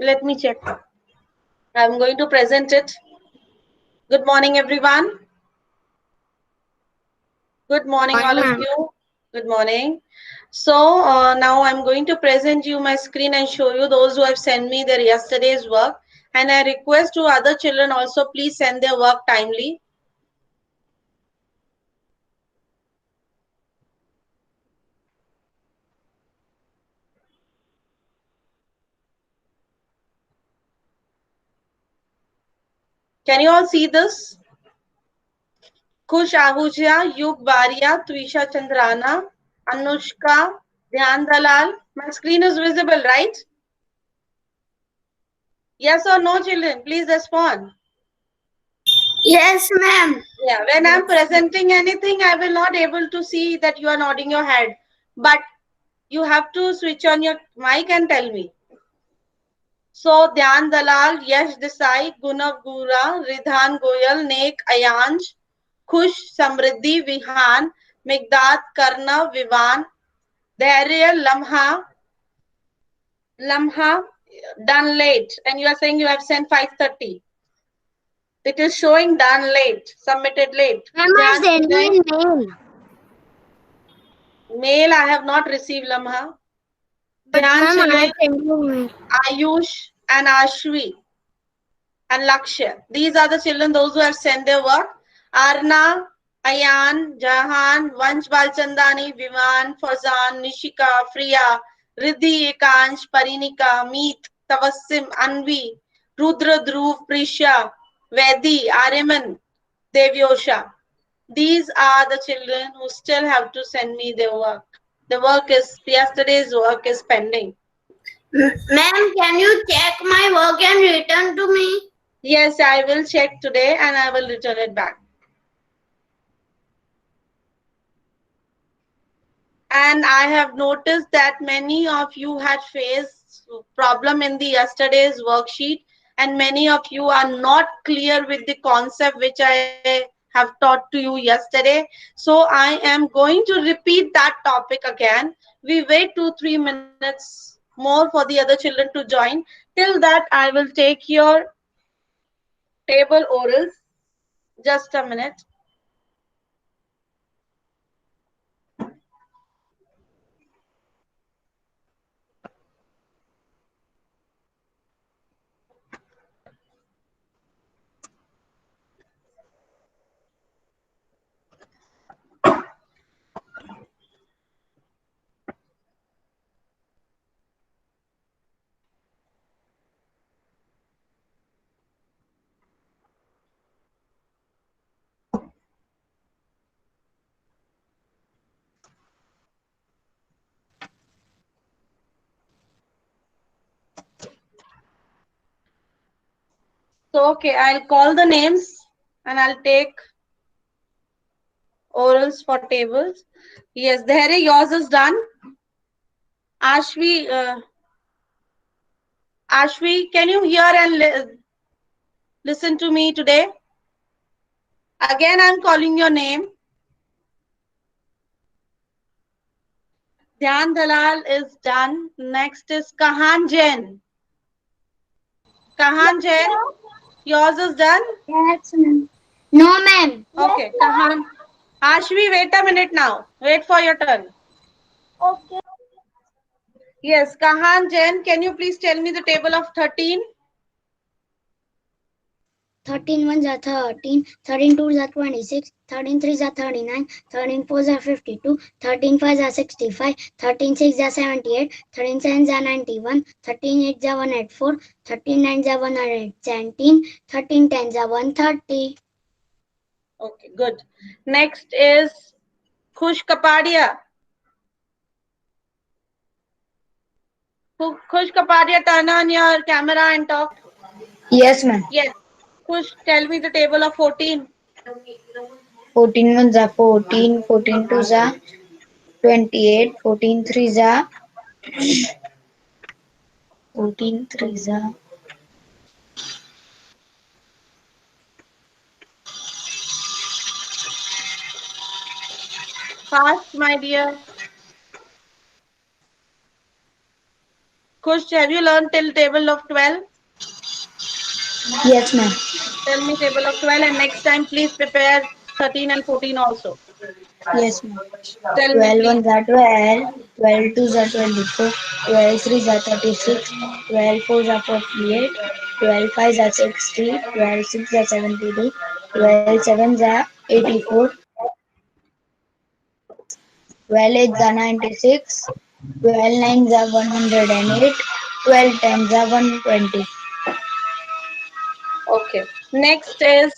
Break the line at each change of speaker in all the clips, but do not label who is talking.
Let me check. I'm going to present it. Good morning, everyone. Good morning, all of you. Good morning. So now I'm going to present you my screen and show you those who have sent me their yesterday's work. And I request to other children also, please send their work timely. Can you all see this? Kush Ahuja, Yug Baria, Twisha Chandrana, Anushka, Dhyan Dalal. My screen is visible, right? Yes or no, children? Please respond.
Yes, ma'am.
Yeah, when I'm presenting anything, I will not able to see that you are nodding your head. But you have to switch on your mic and tell me. So, Dhyan Dalal, Yash Desai, Gunav Gura, Ridhan Goyal, Nek Ayanj, Khush Samriddhi Vihan, Migdad Karna Vivan, Dhairya Lamha done late. And you are saying you have sent 5:30. It is showing done late, submitted late.
Ma'am, I
Dhyan
sent you
Vijay,
in mail.
mail I have not received Lamha.
But
Dhyan
ma'am, I
Chile,
sent you mail.
Ayush and Ashwi and Lakshya. These are the children, those who have sent their work. Arna, Ayan, Jahan, Vansh Balchandani, Viman, Fazan, Nishika, Priya, Riddhi, Ekansh, Parinika, Meet, Tawassim, Anvi, Rudra, Dhruv, Prisha, Vedi, Ariman, Devyosha. These are the children who still have to send me their work. The work is, yesterday's work is pending.
Ma'am, can you check my work and return to me?
Yes, I will check today and I will return it back. And I have noticed that many of you had faced problem in the yesterday's worksheet and many of you are not clear with the concept which I have taught to you yesterday. So I am going to repeat that topic again. We wait 2-3 minutes more for the other children to join. Till that I will take your table orals. Just a minute. So okay, I'll call the names and I'll take orals for tables. Yes, Dhare, yours is done. Ashvi, Ashvi, can you hear and listen to me today? Again, I'm calling your name. Dhyan Dalal is done. Next is Kahan Jain. Kahan Jain, yours is done.
Yes, ma'am. No, ma'am.
Okay, Kahan. Ashvi, wait a minute now. Wait for your turn.
Okay.
Yes, Kahan Jain, can you please tell me the table of 13?
13 ones are 13, 13 twos are 26, 13 threes are 39, 13 fours are 52, 13 fives are 65, 13 sixes are 78, 13 sevens are 91, 13 eights are 184, 13 nines are 117, 13 tens are 130.
Okay, good. Next is Khush Kapadia. Khush Kapadia, turn on your camera and talk.
Yes, ma'am.
Yes. Khush, tell me the table of 14.
14 ones are 14, 14 twos are 28, 14 threes are 14 threes are
Fast, my dear. Kush, have you learned till table of 12?
Yes, ma'am.
Tell me table of 12, and next time please prepare 13 and 14 also.
Yes, ma'am.
Tell me
12
please.
ones are 12, 12 twos are 24, 12 threes are 36, 12 fours are 48, 12 fives are 60, 12 sixes are 72, 12 sevens are 84, 12 eights are 96, 12 nines are 108, 12 tens are 120.
Okay. Next is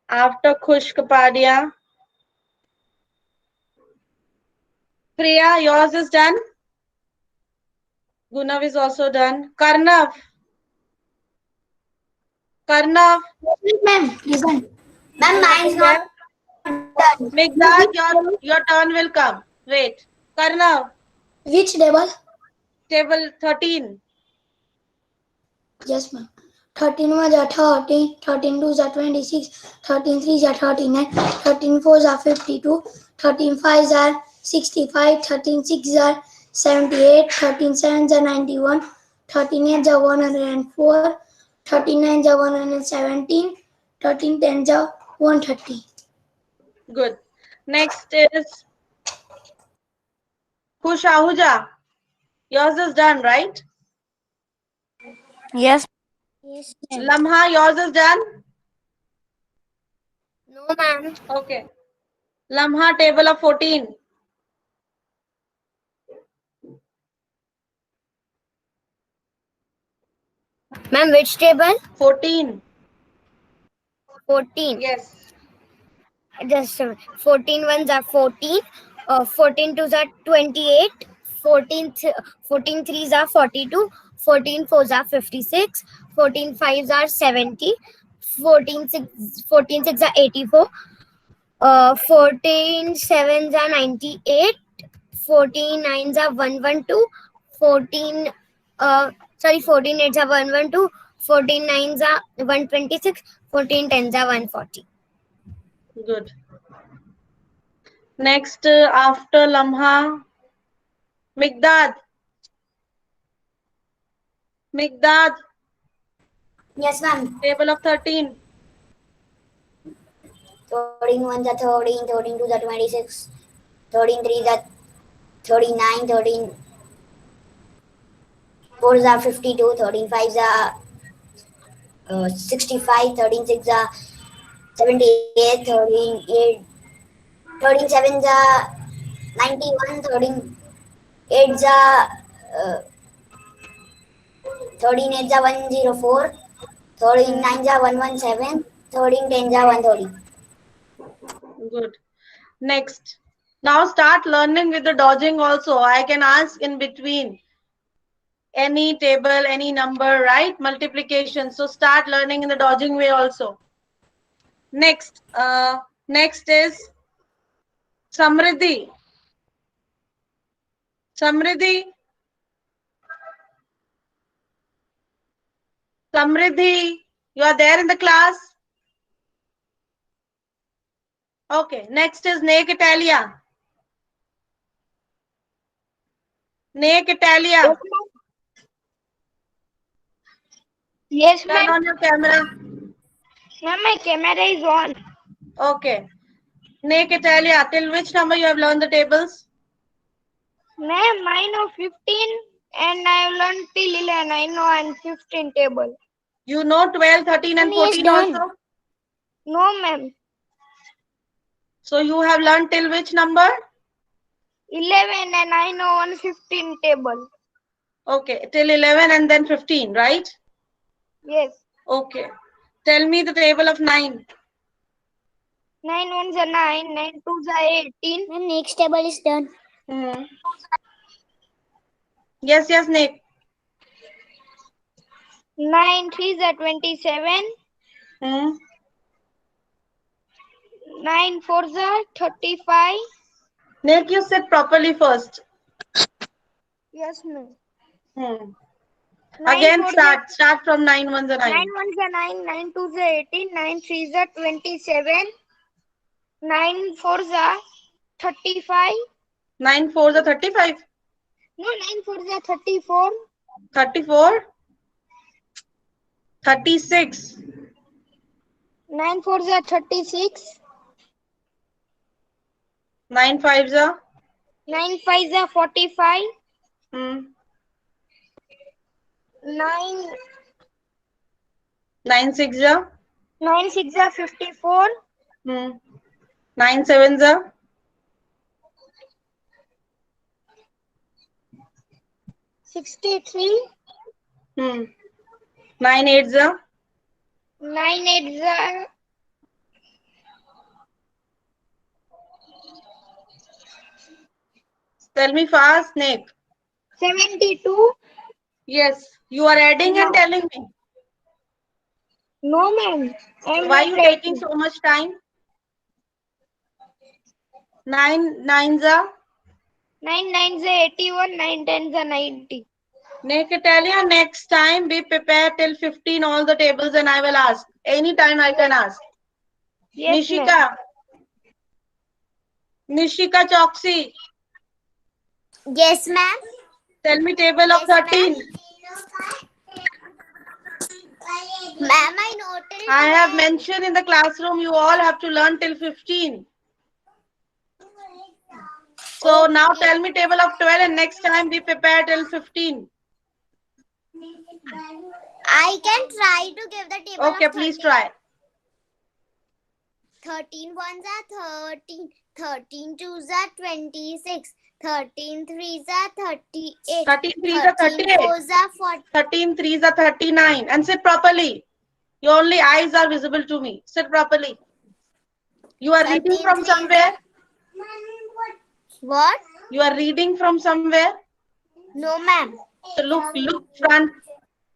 after Kush Kapadia. Priya, yours is done. Gunav is also done. Karnav. Karnav.
Ma'am, listen. Ma'am,
You are
mine is not
there?
done.
Megdad, your turn will come. Wait. Karnav,
Which table?
table 13.
Yes, ma'am. 13 ones are 30, 13 twos are 26, 13 threes are 39, 13 fours are 52, 13 fives are 65, 13 sixes are 78, 13 sevens are 91, 13 eights are 104, 13 nines are 117, 13 tens are 130.
Good. Next is Kush Ahuja. Yours is done, right?
Yes.
Yes,
Lamha, yours is done?
no, ma'am.
Okay. Lamha, table of 14.
Ma'am, which table?
14.
14.
Yes.
Just 14 ones are 14. 14 twos are 28. 14 threes are 42. 14 fours are 56. 14 fives are 70. 14 six are 84. 14 sevens are 98. 14 nines are 112. 14 14 eights are 112. 14 nines are 126. 14 tens are 140.
Good. Next, after Lamha, Migdad. Migdad,
Yes, ma'am.
table of 13.
13 ones are 13, 13 twos are 26, 13 threes are 39, 13 fours are 52, 13 fives are 65, 13 six are 78, 13 8, 13 sevens are 91, 13 eights are 13 eights are 104, 13 nines are 117, 13 tens are 130.
Good. Next. Now start learning with the dodging also. I can ask in between any table, any number, right? Multiplication. So start learning in the dodging way also. Next. Next is Samriddhi. Samriddhi. Samriddhi. You are there in the class? Okay. Next is Nek Italia. Nek Italia.
Yes,
Turn
ma'am.
on your camera.
Ma'am, my camera is on.
Okay. Nek Italia. Till which number you have learned the tables?
Ma'am, mine of 15 and I learned till 11. I know I'm 15 table.
You know 12, 13 and 14 also?
No, ma'am.
So you have learned till which number?
11 and I know 115 table.
Okay, till 11 and then 15, right?
Yes.
Okay. Tell me the table of 9.
9 ones are 9, 9 twos are 18.
Ma'am, next table is done.
Hmm. Yes, Nick.
9 threes are 27.
Hmm.
9 fours are 35.
Nick, you sit properly first.
Yes, ma'am.
Hmm.
9
Again,
fours are
start from 9 ones are
9
9.
ones are 9, 9 twos are 18, 9 threes are 27, 9 fours are 35,
9 fours are 35.
No, 9 4s are 34.
34? 36.
9 4s are 36.
9 5s are?
9 5s are 45.
Hmm.
9
9 6s are?
9 6 are 54.
Hmm. 9 7s are?
63.
Hmm. 9 8s are?
9 8s are
Tell me fast, Nick.
72.
Yes. You are adding and telling me.
No, ma'am. I'm
Why
not
you taking
writing.
so much time? 9 9s are?
9 9s are 81. 9 10s are 90.
Nick, tell you next time be prepared till 15 all the tables and I will ask. Anytime I can ask.
Yes, ma'am.
Nishika. Nishika Choksi.
Yes, ma'am.
Tell me table of 13.
Ma'am, I noted.
I have mentioned in the classroom you all have to learn till 15. So now tell me table of 12 and next time be prepared till 15.
I can try to give the table
Okay,
of 13.
please try.
13 ones are 13. 13 twos are 26. 13 threes are 38.
13 threes are 38.
fours are 40.
13 threes are 39. And sit properly. Your only eyes are visible to me. Sit properly. You are reading
13
from
threes
somewhere?
What?
You are reading from somewhere?
No, ma'am.
So look front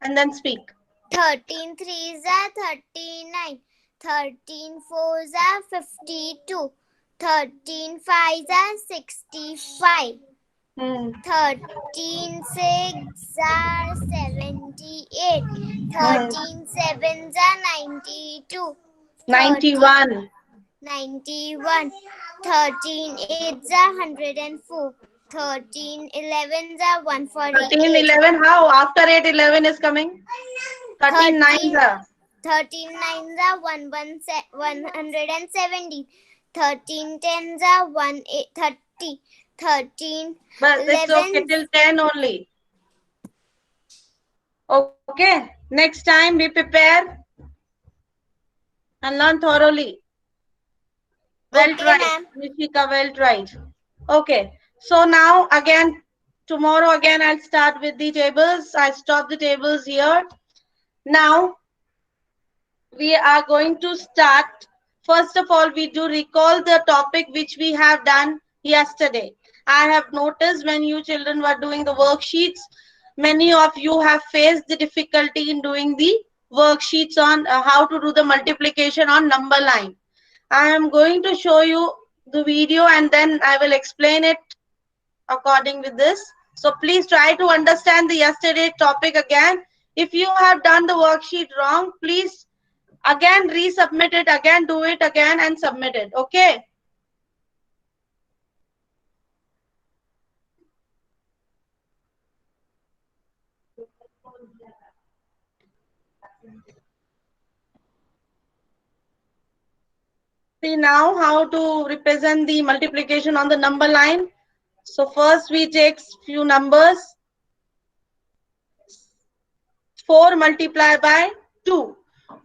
and then speak.
13 threes are 39. 13 fours are 52. 13 fives are 65. 13 six are 78. 13 sevens are 92.
91.
91. 13 eights are 104. 13 elevens are 148.
13 11 how? After 8 11 is coming. 13 nines are.
13 nines are 170. 13 tens are 30. 13
But it's okay
11s.
till 10 only. Okay. Next time be prepared and learn thoroughly. Well
Okay,
tried.
ma'am.
Nishika, well tried. Okay. So now again, tomorrow again I'll start with the tables. I stop the tables here. Now we are going to start. First of all, we do recall the topic which we have done yesterday. I have noticed when you children were doing the worksheets, many of you have faced the difficulty in doing the worksheets on how to do the multiplication on number line. I am going to show you the video and then I will explain it according with this. So please try to understand the yesterday topic again. If you have done the worksheet wrong, please again resubmit it, again do it again and submit it. Okay. See now how to represent the multiplication on the number line. So first we take few numbers. 4 multiplied by 2.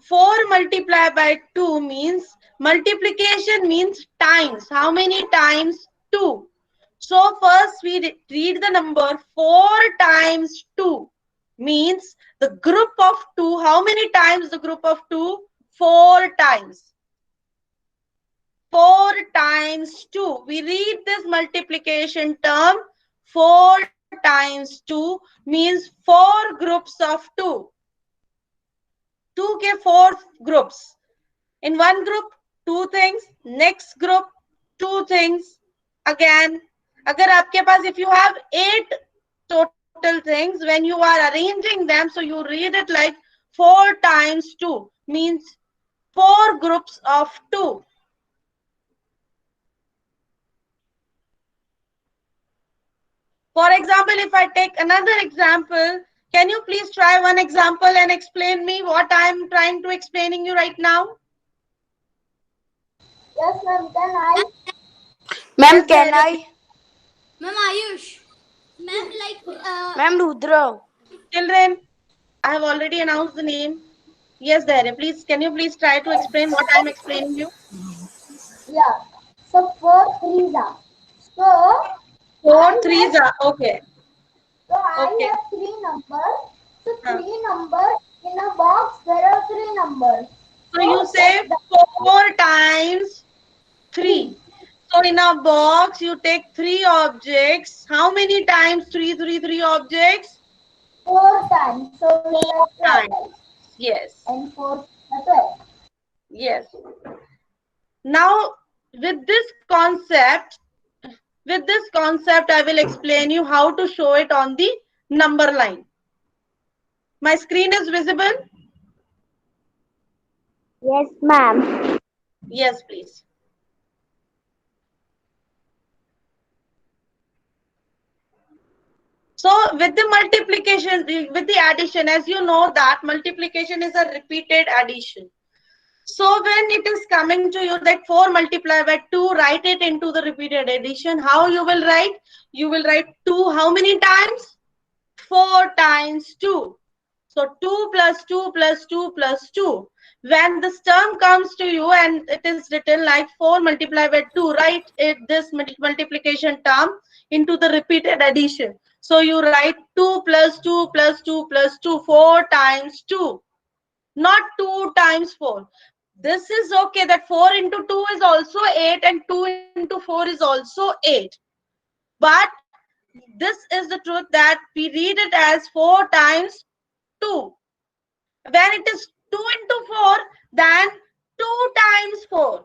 4 multiplied by 2 means multiplication means times. How many times? 2. So first we read the number 4 times 2 means the group of 2. How many times the group of 2? 4 times. 4 times 2. We read this multiplication term 4 times 2 means 4 groups of 2. 2 के 4 groups. In one group, 2 things. Next group, 2 things. Again, अगर आपके पास, if you have 8 total things, when you are arranging them, so you read it like 4 times 2 means 4 groups of 2. For example, if I take another example, can you please try one example and explain me what I am trying to explaining you right now?
Yes, ma'am. Can I?
Ma'am,
Yes,
can
Dhairya.
I?
Ma'am Ayush. Ma'am, like
Ma'am, Rudra.
Children, I have already announced the name. Yes, Dhairya, please, can you please try to explain what I am explaining you?
Yeah. So 4 threes are. So
4 threes are, okay.
I
Okay.
have 3 numbers. So
Huh.
3 numbers in a box. There are 3 numbers.
So you
So that's
say
the
4 times 3.
3.
So in a box, you take 3 objects. How many times 3 objects?
4 times. So it's
4
like 12.
times. Yes.
And 4 12.
Yes. Now, with this concept, I will explain you how to show it on the number line. My screen is visible?
Yes, ma'am.
Yes, please. So with the multiplication, with the addition, as you know that multiplication is a repeated addition. So when it is coming to you that 4 multiplied by 2, write it into the repeated addition. How you will write? You will write 2 how many times? 4 times 2. So 2 plus 2 plus 2 plus 2. When this term comes to you and it is written like 4 multiplied by 2, write it this multiplication term into the repeated addition. So you write 2 plus 2 plus 2 plus 2, 4 times 2, not 2 times 4. This is okay that 4 into 2 is also 8 and 2 into 4 is also 8. But this is the truth that we read it as 4 times 2. When it is 2 into 4, then 2 times 4.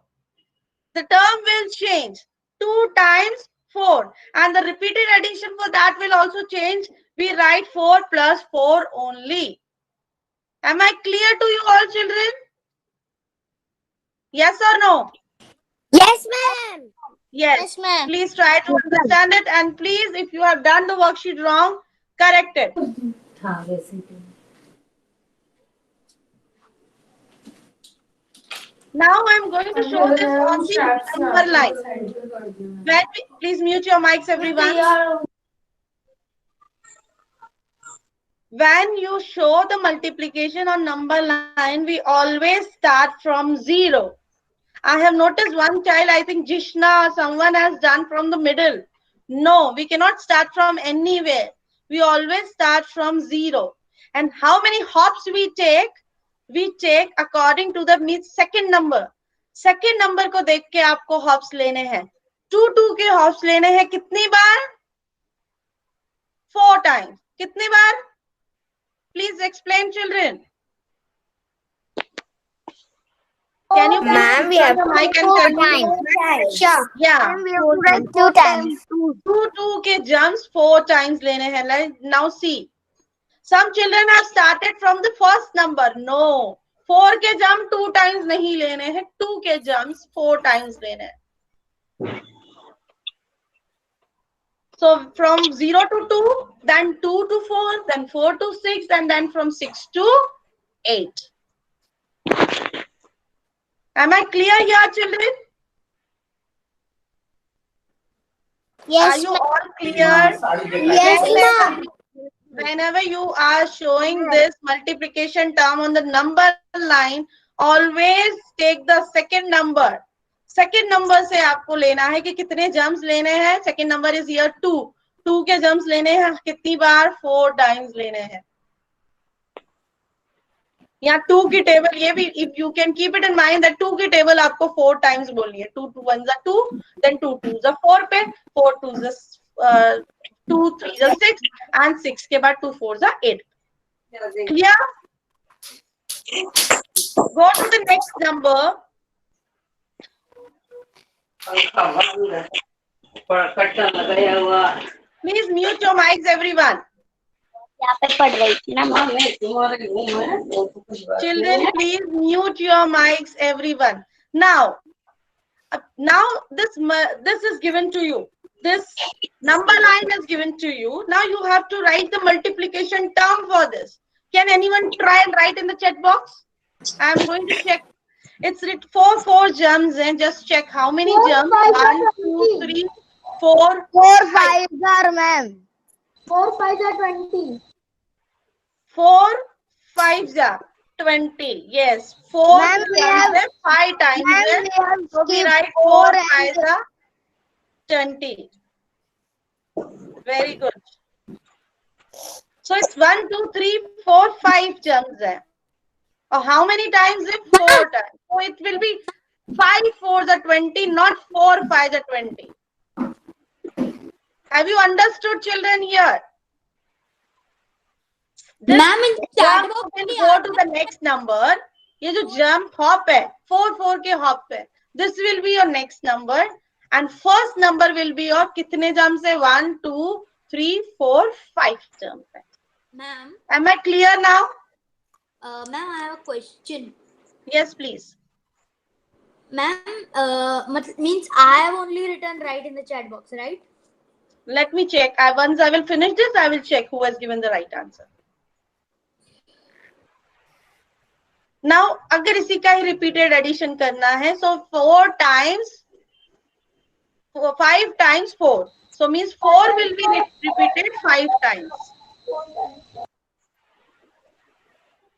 The term will change. 2 times 4. And the repeated addition for that will also change. We write 4 plus 4 only. Am I clear to you all, children? Yes or no?
Yes, ma'am.
Yes.
yes, ma'am.
Please try to understand it. And please, if you have done the worksheet wrong, correct it. Now I'm going to show this on the number line. Please mute your mics, everyone. When you show the multiplication on number line, we always start from 0. I have noticed one child, I think Jishna, someone has done from the middle. No, we cannot start from anywhere. We always start from 0. And how many hops we take? We take according to the second number. Second number को देख के आपको hops लेने हैं. 2 के hops लेने हैं कितनी बार? 4 times. कितनी बार? Please explain, children. Can you please
Ma'am, we have
the mic and
4
continue?
times. Sure.
Yeah.
We have to write 2 times.
2 के jumps 4 times लेने हैं. Like now see, some children have started from the first number. No, 4 के jump 2 times नहीं लेने हैं. 2 के jumps 4 times लेने हैं. So from 0 to 2, then 2 to 4, then 4 to 6, and then from 6 to 8. Am I clear here, children?
Yes,
Are you
ma'am.
all clear?
Yes, ma'am.
Whenever you are showing this multiplication term on the number line, always take the second number. Second number से आपको लेना है कि कितने jumps लेने हैं. Second number is here 2. 2 के jumps लेने हैं कितनी बार? 4 times लेने हैं. यहाँ 2 की टेबल ये भी, if you can keep it in mind that 2 की टेबल आपको 4 times बोलनी है. 2 2 1 2, then 2 2 4 पे, 4 2 2 3 6, and 6 के बाद 2 4 8. Clear? Go to the next number. Please mute your mics, everyone.
यहाँ पे पढ़ रही थी ना मैं.
Children, please mute your mics, everyone. Now this is given to you. this number line is given to you. Now you have to write the multiplication term for this. Can anyone try and write in the chat box? I'm going to check. It's written four germs and just check how many germs. 1, 2, 3, 4,
4
5.
5s are, ma'am.
4 5 are 20.
4 5s are 20. Yes, 4
Ma'am, we
times
have-
it, 5 times
Ma'am,
it.
we have
So we
skipped
write
4
4
and
5s are 20. Very good. So it's 1, 2, 3, 4, 5 germs there. Or how many times? If 4 times. So it will be 5 4s are 20, not 4 5s are 20. Have you understood, children, here? This
Ma'am, in the chat
jump
box
will
में
go to the next number. ये जो jump hop है 4 4 के hop है. This will be your next number. And first number will be your कितने jumps है? 1 2 3 4 5 jumps है.
Ma'am,
Am I clear now?
ma'am, I have a question.
Yes, please.
Ma'am, means I have only written right in the chat box, right?
Let me check. Once I will finish this, I will check who has given the right answer. Now, अगर इसी का ही repeated addition करना है, so 4 times 5 times 4. So means 4 will be repeated 5 times.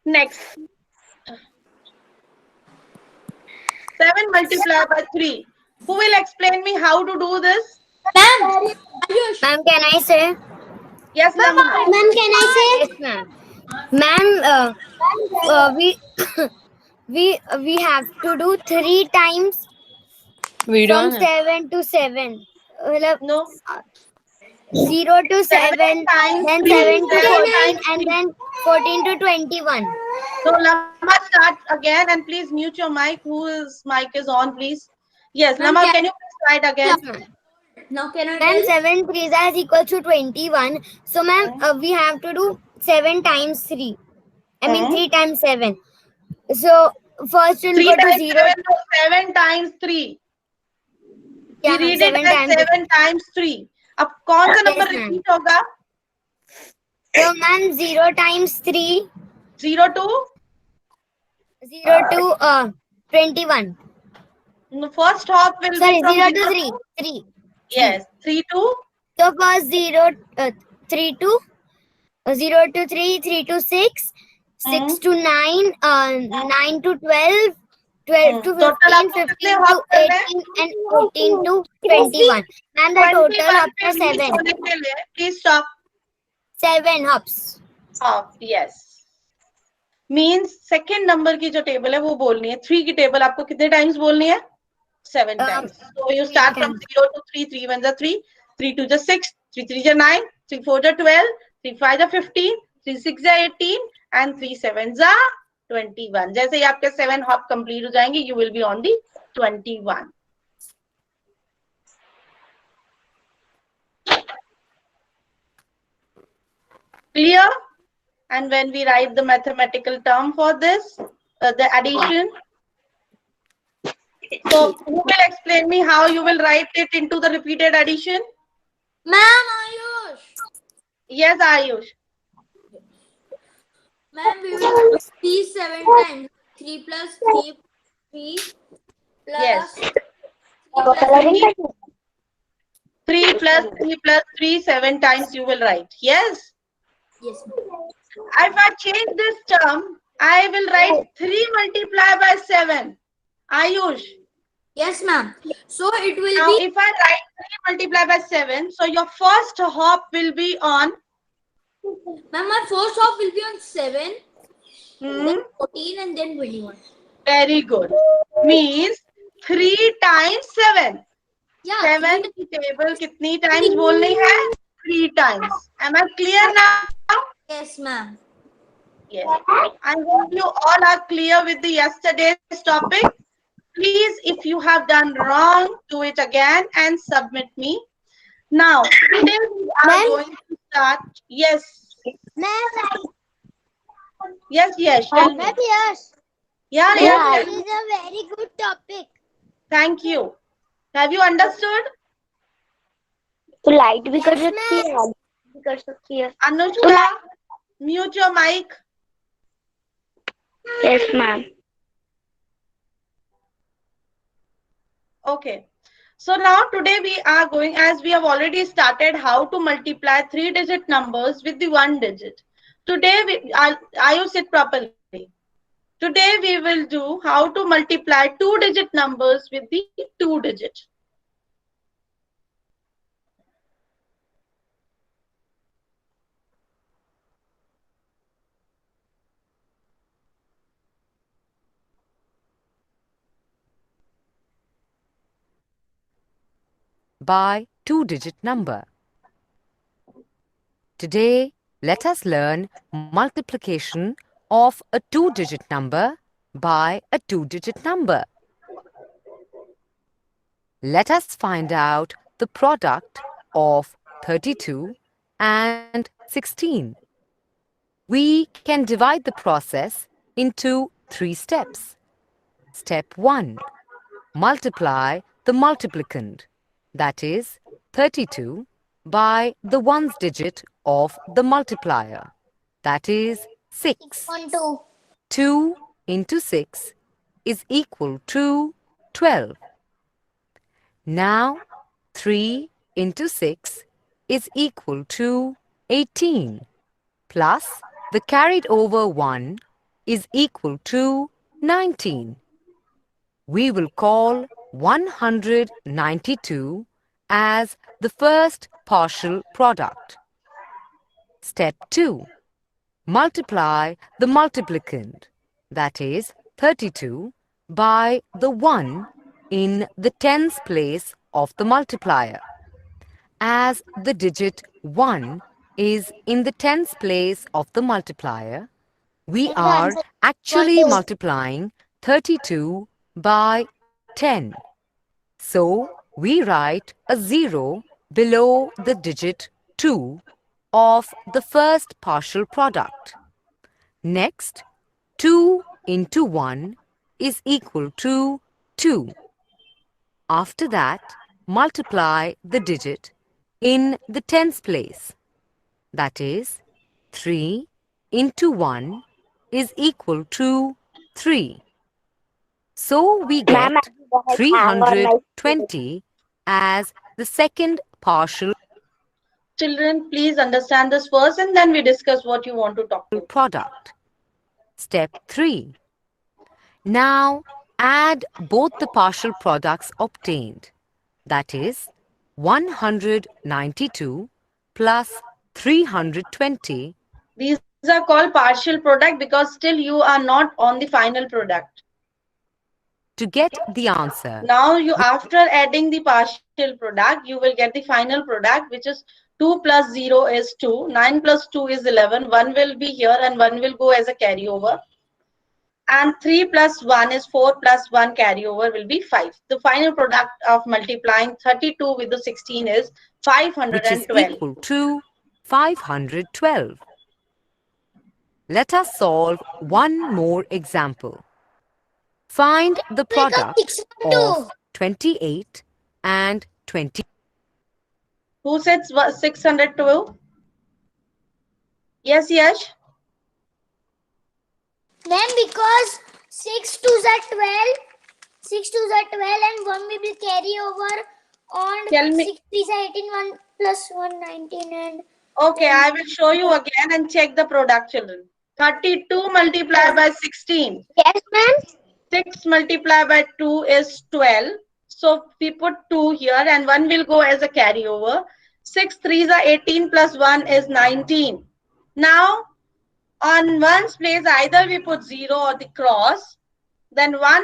Next. 7 multiplied by 3. Who will explain me how to do this?
Ma'am, Ayush.
Ma'am, can I say?
Yes, Nama.
Ma'am, can I say?
Yes, ma'am. Ma'am, we we have to do 3 times from 7 to 7. मतलब
No.
0 to 7,
times
then
3,
7 to
7
14,
times
and
3.
then 14 to 21.
So Lama, start again and please mute your mic. Whose mic is on, please? Yes,
Ma'am,
Lama, can you please try it again?
Yes, ma'am.
Now can I
Ma'am,
tell?
7 3s is equal to 21. So, ma'am, we have to do 7 times 3. I mean, 3 times 7. So, first we'll
3
go to
times
0.
7, so 7 times 3.
Yeah,
We read
7
it as
times.
7 times 3. अब कौन सा
Yes,
number
ma'am.
repeat होगा?
So, ma'am, 0 times 3,
0 to
0 to 21.
no, first hop will
Sorry,
be from
0 to 3. 3.
Yes, 3 to
So, first 3 to 0 to 3, 3 to 6, 6 to 9, 9 to 12, 12 to
Total
15,
आपको
15
कितने
to
hop करने हैं?
18, and 18 to 21. And the
21
total up
पे
to
reach
7.
होने के लिए please stop.
7 hops.
Hop, yes. Means second number की जो table है वो बोलनी है. 3 की table आपको कितने times बोलनी है? 7 times. So you start from 0 to 3. 3 1s are 3. 3 2s are 6. 3 3s are 9. 3 4s are 12. 3 5s are 15. 3 6s are 18. And 3 7s are 21. जैसे ही आपके 7 hop complete हो जाएंगे, you will be on the 21. Clear? And when we write the mathematical term for this, the addition. So who will explain me how you will write it into the repeated addition?
Ma'am, Ayush.
Yes, Ayush.
Ma'am, we will do 3 7 times. 3 plus 3, 3 plus
Yes.
3 plus
3 plus 3 plus 3, 7 times you will write. Yes.
Yes, ma'am.
If I change this term, I will write 3 multiplied by 7. Ayush.
Yes, ma'am. So it will
Now,
be,
if I write 3 multiplied by 7, so your first hop will be on
ma'am, my first hop will be on 7, then 14, and then 21.
Very good. Means 3 times 7.
Yeah.
7 की table कितनी times बोलनी है? 3 times. Am I clear now?
Yes, ma'am.
Yes. I hope you all are clear with the yesterday's topic. Please, if you have done wrong, do it again and submit me. Now, today we are going to start. Yes. Yes, yes. Tell me.
Yes.
Yeah, yeah.
This is a very good topic.
Thank you. Have you understood?
तो light भी कर
Yes,
सकती है, आगे भी कर सकती है।
Anushka, mute your mic.
Yes ma'am.
Okay. So now today we are going, as we have already started, how to multiply 3-digit numbers with the 1 digit. Today, are you sit properly? Today we will do how to multiply 2-digit numbers with the 2 digit.
By 2-digit number. Today, let us learn multiplication of a 2-digit number by a 2-digit number. Let us find out the product of 32 and 16. We can divide the process into 3 steps. Step 1. Multiply the multiplicand, that is 32, by the ones digit of the multiplier, that is 6.
6.2.
2 into 6 is equal to 12. Now 3 into 6 is equal to 18, plus the carried over 1 is equal to 19. We will call 192 as the first partial product. Step 2. Multiply the multiplicand, that is 32, by the 1 in the tens place of the multiplier. As the digit 1 is in the tens place of the multiplier, we are actually multiplying 32 by 10. So, we write a 0 below the digit 2 of the first partial product. Next, 2 into 1 is equal to 2. After that, multiply the digit in the tens place. That is, 3 into 1 is equal to 3. So we get 320 as the second partial
Children, please understand this first and then we discuss what you want to talk about.
product. Step 3. Now add both the partial products obtained. That is, 192 plus 320.
These are called partial product because still you are not on the final product.
To get the answer.
Now you, after adding the partial product, you will get the final product, which is 2 plus 0 is 2, 9 plus 2 is 11, 1 will be here and 1 will go as a carryover. And 3 plus 1 is 4 plus 1 carryover will be 5. The final product of multiplying 32 with the 16 is 512.
Which is equal to 512. Let us solve one more example. Find the product of 28 and 20.
Who said 612? Yes, Yash.
Then because 6 2s are 12, 6 2s are 12 and 1 will be carry over on
Tell me.
6 3s are 18, 1 plus 1 19 and
Okay, I will show you again and check the product, children. 32 multiplied by 16.
yes ma'am.
6 multiplied by 2 is 12. So we put 2 here and 1 will go as a carryover. 6 3s are 18 plus 1 is 19. Now, on 1's place, either we put 0 or the cross. Then 1,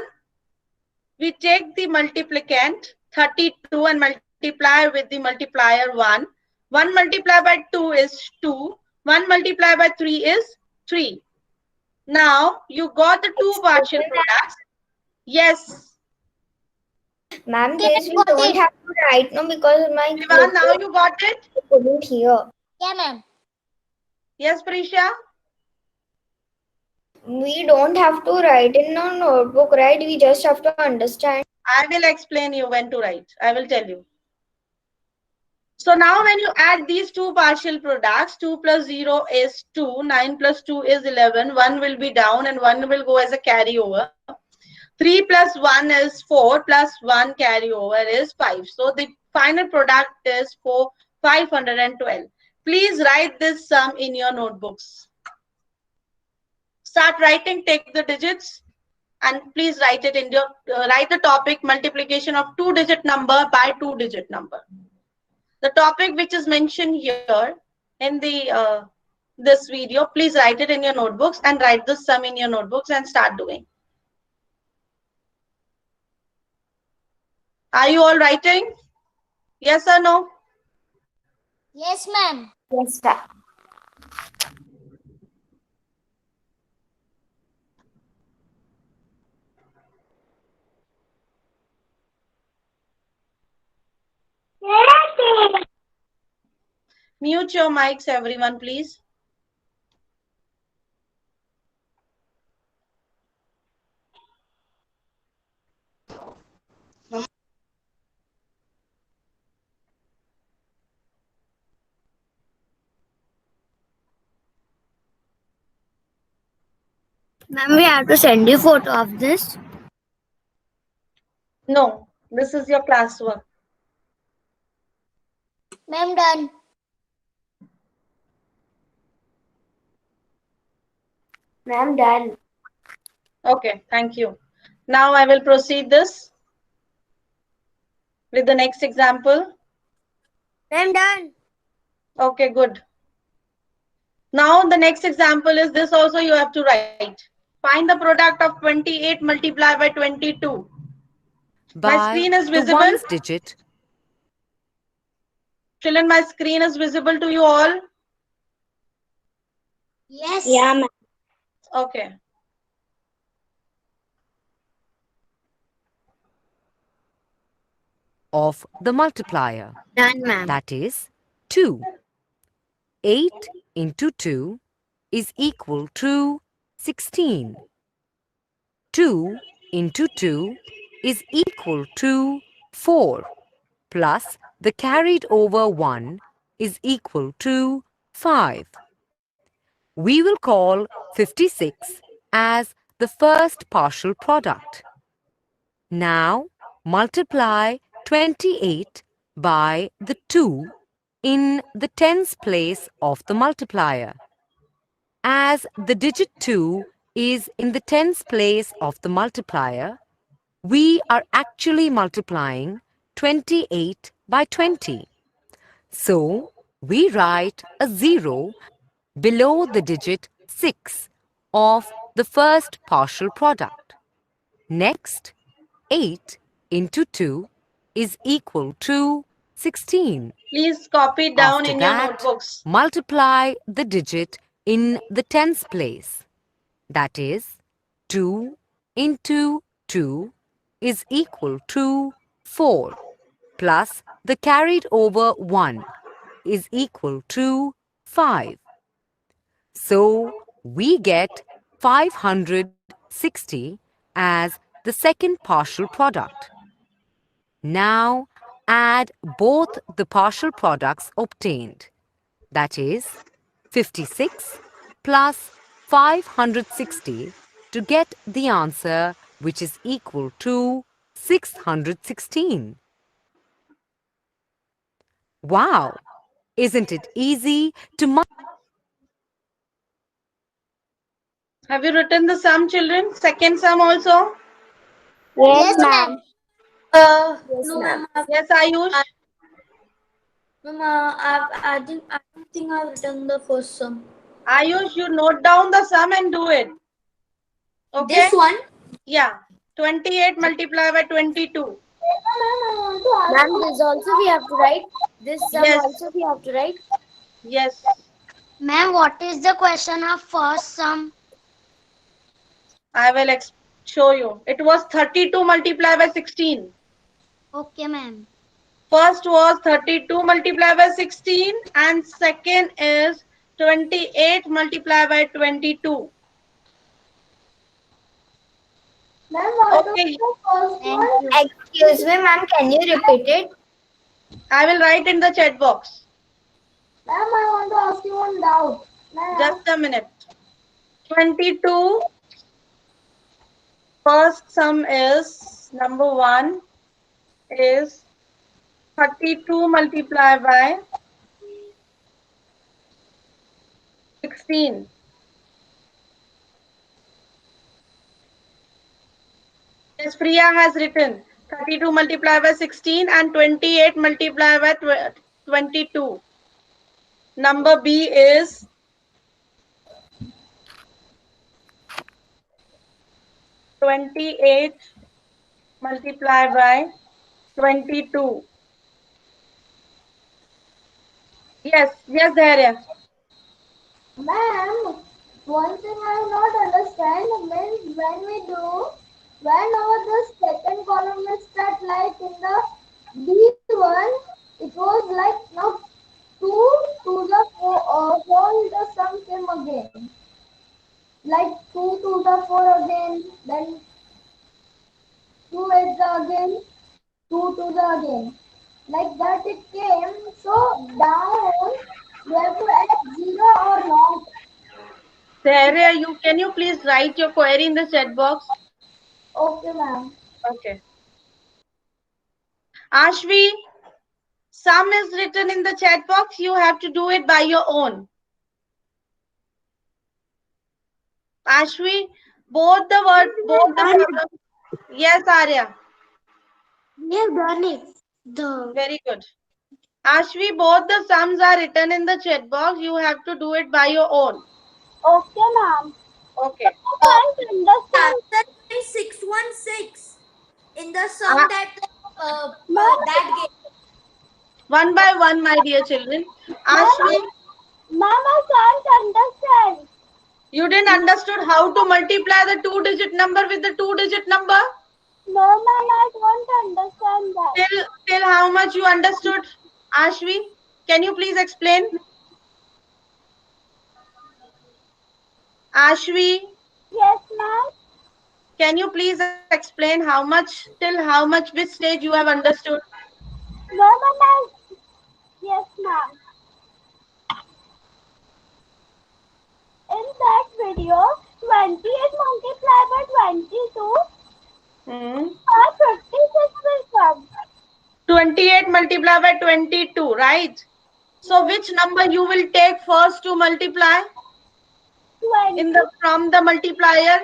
we take the multiplicand 32 and multiply with the multiplier 1. 1 multiplied by 2 is 2. 1 multiplied by 3 is 3. Now, you got the two partial products. Yes.
Ma'am, this we don't have to write no because my
Vivan, now you got it?
couldn't hear.
Yeah ma'am.
Yes, Prisha?
We don't have to write in a notebook, right? We just have to understand.
I will explain you when to write. I will tell you. So now when you add these two partial products, 2 plus 0 is 2, 9 plus 2 is 11, 1 will be down and 1 will go as a carryover. 3 plus 1 is 4 plus 1 carryover is 5. So the final product is 512. Please write this sum in your notebooks. Start writing, take the digits and please write it in your, write the topic multiplication of 2-digit number by 2-digit number. The topic which is mentioned here in the this video, please write it in your notebooks and write the sum in your notebooks and start doing. Are you all writing? Yes or no?
Yes, ma'am.
Yes, sir.
Mute your mics, everyone, please.
Ma'am, we have to send you photo of this.
No, this is your classwork.
Ma'am, done.
Ma'am, done.
Okay, thank you. Now I will proceed this with the next example.
Ma'am, done.
Okay, good. Now the next example is this also you have to write. Find the product of 28 multiplied by 22. My
By
screen is
the
visible.
ones digit,
Children, my screen is visible to you all.
Yes.
Yeah, ma'am.
Okay.
of the multiplier.
Done, ma'am.
That is 2. 8 into 2 is equal to 16. 2 into 2 is equal to 4 plus the carried over 1 is equal to 5. We will call 56 as the first partial product. Now multiply 28 by the 2 in the tens place of the multiplier. As the digit 2 is in the tens place of the multiplier, we are actually multiplying 28 by 20. So, we write a 0 below the digit 6 of the first partial product. Next, 8 into 2 is equal to 16.
Please copy it down
After
in your
that,
notebooks.
multiply the digit in the tens place. That is, 2 into 2 is equal to 4 plus the carried over 1 is equal to 5. So, we get 560 as the second partial product. Now, add both the partial products obtained. That is, 56 plus 560 to get the answer which is equal to 616. Wow! Isn't it easy to
Have you written the sum, children? Second sum also?
Yes, ma'am.
No, ma'am.
Yes, Ayush?
Ma'am, I don't think I've written the first sum.
Ayush, you note down the sum and do it. Okay?
This one?
Yeah. 28 multiplied by 22.
Ma'am, this also we have to write. This sum
Yes.
also we have to write.
Yes.
Ma'am, what is the question of first sum?
I will show you. It was 32 multiplied by 16.
Okay, ma'am.
First was 32 multiplied by 16 and second is 28 multiplied by 22. Okay.
Thank you.
Excuse me, ma'am. Can you repeat it?
I will write in the chat box.
Ma'am, I want to ask you one doubt.
Just a minute. 22. First sum is number 1 is 32 multiplied by 16. Yes, Priya has written 32 multiplied by 16 and 28 multiplied by 22. Number B is 28 multiplied by 22. Yes, yes, Dharya.
Ma'am, one thing I not understand means whenever the second column is start like in the B1, it was like now 2 to the 4, whole the sum came again. Like 2 to the 4 again, then 2 is the again, 2 to the again. Like that it came. So down, we have to add 0 or not.
Dharya, can you please write your query in the chat box?
Okay, ma'am.
Okay. Ashvi, sum is written in the chat box. You have to do it by your own. Ashvi, both the problems. Yes, Arya.
We have done it. The
Very good. Ashvi, both the sums are written in the chat box. You have to do it by your own.
Okay, ma'am.
Okay.
I can't understand. Answer 616 in the sum
Ah,
that game.
one by one, my dear children. Ashvi,
Ma'am, I can't understand.
you didn't understood how to multiply the two-digit number with the two-digit number?
No, ma'am, I don't understand that.
Till how much you understood, Ashvi? Can you please explain? Ashvi,
Yes, ma'am.
can you please explain how much, till how much, which stage you have understood?
No, ma'am. Yes, ma'am. In that video, 28 multiplied by 22
Hmm.
or 56 will come.
28 multiplied by 22, right? So which number you will take first to multiply
20,
in the from the multiplier?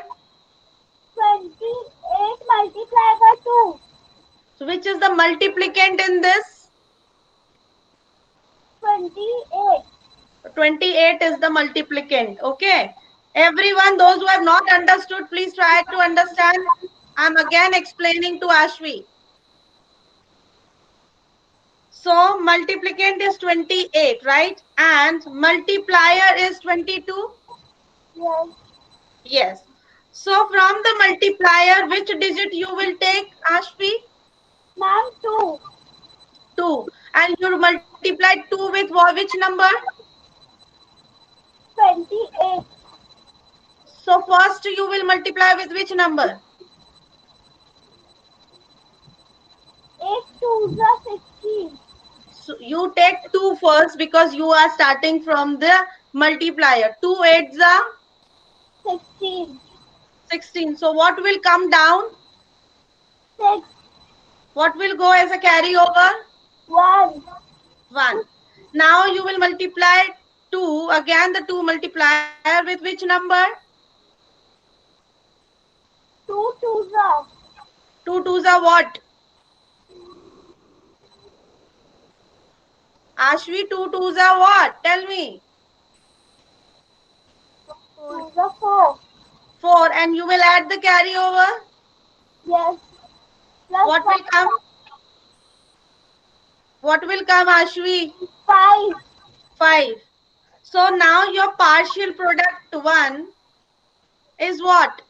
28 multiplied by 2.
So which is the multiplicand in this?
28.
28 is the multiplicand. Okay. Everyone, those who have not understood, please try to understand. I'm again explaining to Ashvi. So multiplicand is 28, right? And multiplier is 22.
Yes.
Yes. So from the multiplier, which digit you will take, Ashvi?
Ma'am, 2.
2. And you multiply 2 with which number?
28.
So first you will multiply with which number?
8 2s are 16.
So you take 2 first because you are starting from the multiplier. 2 8s are
16.
16. So what will come down?
6.
What will go as a carryover?
1.
1. Now you will multiply 2. Again the 2 multiplier with which number?
2 2s are
2 2s are what? Ashvi, 2 2s are what? Tell me.
2s are 4.
4. And you will add the carryover?
Yes. Plus
What will come? What will come, Ashvi?
5.
5. So now your partial product 1 is what?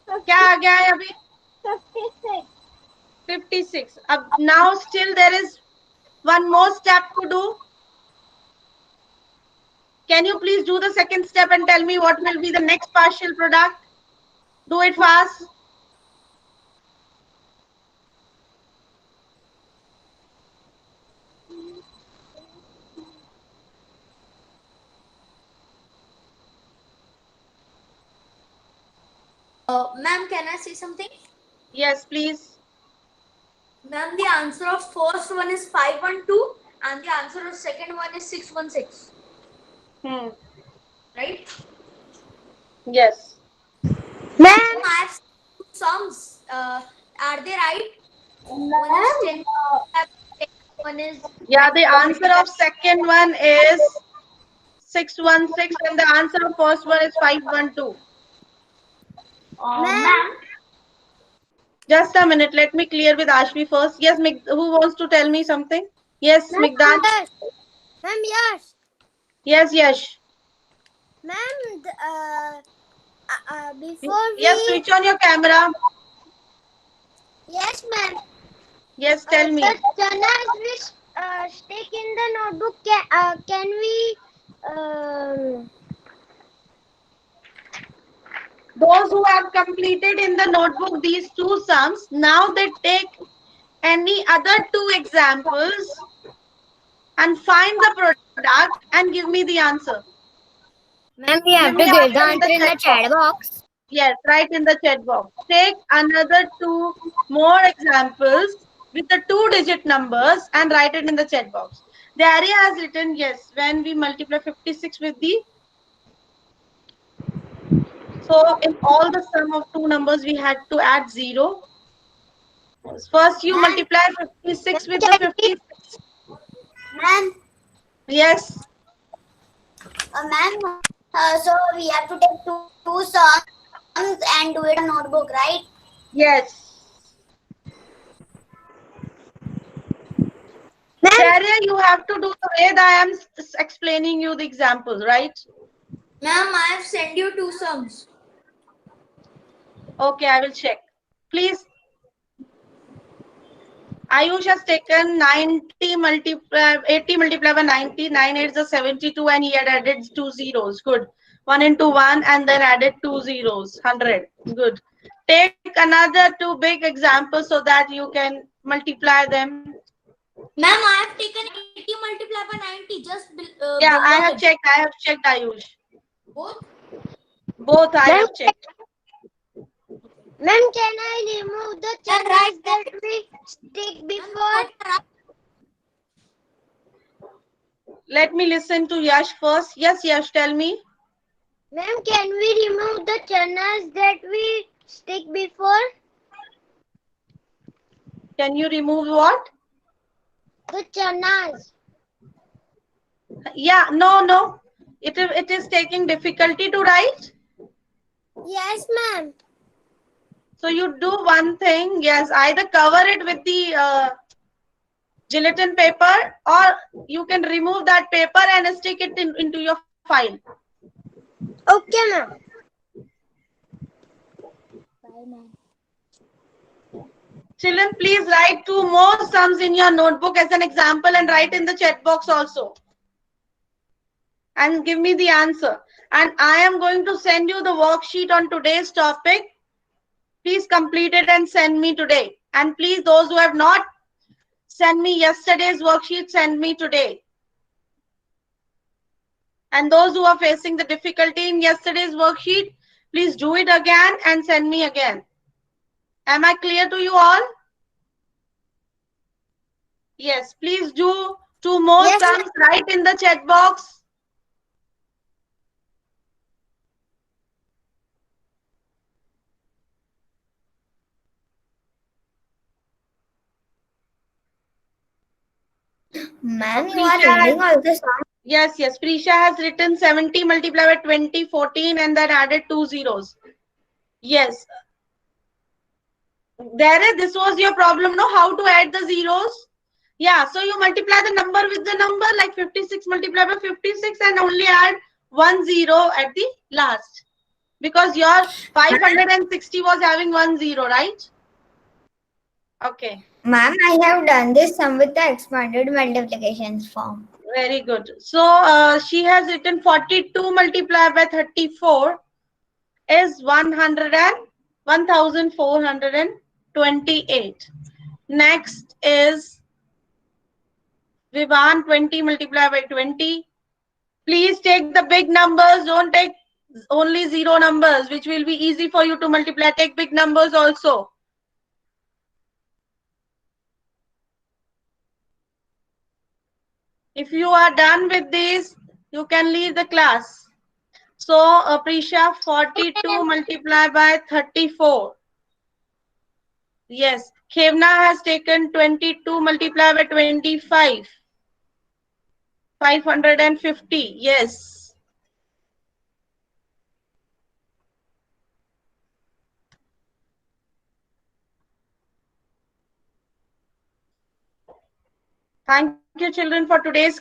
50,
क्या आ गया है अभी?
56.
56. Now still there is one more step to do. Can you please do the second step and tell me what will be the next partial product? Do it fast.
Ma'am, can I say something?
Yes, please.
Ma'am, the answer of first one is 512 and the answer of second one is 616. Right?
Yes.
Ma'am, I have two sums. Are they right? One is 10. One is.
Yeah, the answer of second one is 616 and the answer of first one is 512.
Ma'am.
Just a minute, let me clear with Ashmi first. Yes, who wants to tell me something? Yes, Migdan.
Ma'am, yes.
Yes, yes.
Ma'am, before
Yes, switch on your camera.
Yes, ma'am.
Yes, tell me.
The chanas we stick in the notebook. Can we?
Those who have completed in the notebook these two sums, now they take any other two examples and find the product and give me the answer.
Ma'am, we have to give the answer in the chat box.
Yes, write in the chat box. Take another two more examples with the 2-digit numbers and write it in the chat box. The area has written yes when we multiply 56 with the. So in all the sum of two numbers, we had to add 0. First, you multiply 56 with the 56.
Ma'am,
Yes.
ma'am. So we have to take two sums and do it in a notebook, right?
Yes. Daria, you have to do the way that I am explaining you the examples, right?
Ma'am, I have sent you two sums.
Okay, I will check. Please. Ayush has taken 80 multiplied by 90. 9 8 is 72 and he had added 2 zeros. Good. 1 into 1 and then added 2 zeros. 100. Good. Take another two big examples so that you can multiply them.
Ma'am, I have taken 80 multiplied by 90. Just
Yeah,
below
I have
it.
checked. I have checked, Ayush.
Both?
Both I have checked.
Ma'am, can I remove the chanas that we stick before?
Let me listen to Yash first. Yes, Yash, tell me.
Ma'am, can we remove the chanas that we stick before?
Can you remove what?
The chanas.
Yeah, no. It is taking difficulty to write.
Yes, ma'am.
So you do one thing. Yes, either cover it with the gelatin paper or you can remove that paper and stick it into your file.
Okay, ma'am.
Children, please write two more sums in your notebook as an example and write in the chat box also. And give me the answer. And I am going to send you the worksheet on today's topic. Please complete it and send me today. And please, those who have not sent me yesterday's worksheet, send me today. And those who are facing the difficulty in yesterday's worksheet, please do it again and send me again. Am I clear to you all? Yes, please do two more sums. Write in the chat box.
Ma'am, you are reading all the sums.
Yes. Prisha has written 70 multiplied by 20, 14 and then added 2 zeros. Yes. This was your problem, no? How to add the zeros? Yeah, so you multiply the number with the number like 56 multiplied by 56 and only add 1 0 at the last. Because your 560 was having 1 0, right? Okay.
Ma'am, I have done this sum with the expanded multiplications form.
Very good. So she has written 42 multiplied by 34 is 1428. Next is Vivan, 20 multiplied by 20. Please take the big numbers. Don't take only zero numbers, which will be easy for you to multiply. Take big numbers also. If you are done with this, you can leave the class. So, Prisha, 42 multiplied by 34. Yes. Khevna has taken 22 multiplied by 25. 550. Yes. Thank you, children, for today's class.